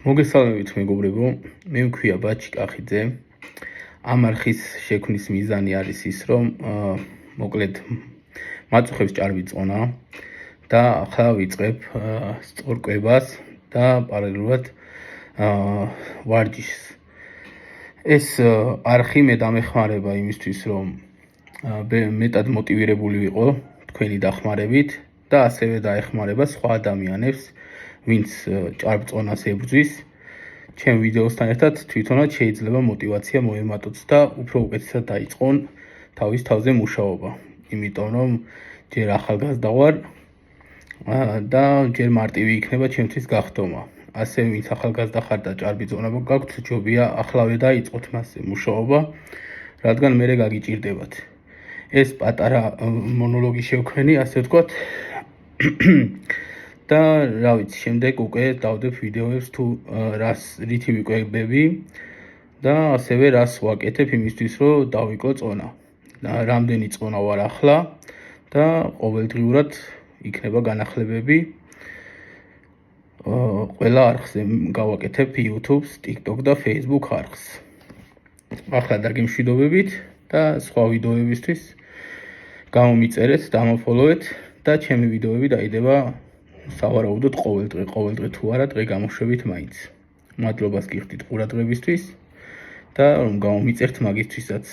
მოგესალმებით მეგობრებო, მე მქვია ბაჩი კახიძე. ამ არხის შექმნის მიზანი არის ის, რომ მოკლედ მაწუხებს ჭარბი წონა და ახლა ვიწყებ სწორკვებას და პარალელურად ვარჯიშს. ეს არხი მე დამეხმარება იმისთვის, რომ მეტად მოტივირებული ვიყო თქვენი დახმარებით და ასევე დაეხმარება სხვა ადამიანებს, ვინც ჭარბწონას ებრძვის. ჩემ ვიდეოსთან ერთად თვითონაც შეიძლება მოტივაცია მოემატოთ და უფრო უკეთესად დაიწყონ თავის თავზე მუშაობა. იმიტომ რომ ჯერ ახალგაზრდა ვარ და ჯერ მარტივი იქნება ჩემთვის გახდომა. ასევე ვინც ახალგაზრდა ხარ და ჭარბი წონა გაქვთ, ჯობია ახლავე დაიწყოთ მასზე მუშაობა, რადგან მერე გაგიჭირდებათ. ეს პატარა მონოლოგი შევქმენი, ასე ვთქვათ. და რა ვიცი, შემდეგ უკვე დავდებ ვიდეოებს თუ რითი ვიკვებები და ასევე რას ვაკეთებ იმისთვის, რომ დავიკლო წონა. რამდენი წონა ვარ ახლა და ყოველდღიურად იქნება განახლებები. ყველა არხზე გავაკეთებ YouTube-ს, TikTok და Facebook არხს. ახლა დაგემშვიდობებით და სხვა ვიდეოებისთვის გამომიწერეთ, დამოფოლოვეთ და ჩემი ვიდეოები დაიდება სავარაუდოდ ყოველდღე თუ არა დღე გამოშვებით მაინც. მადლობას გიხდით ყურადღებისთვის და რომ გამომიწერთ მაგისთვისაც.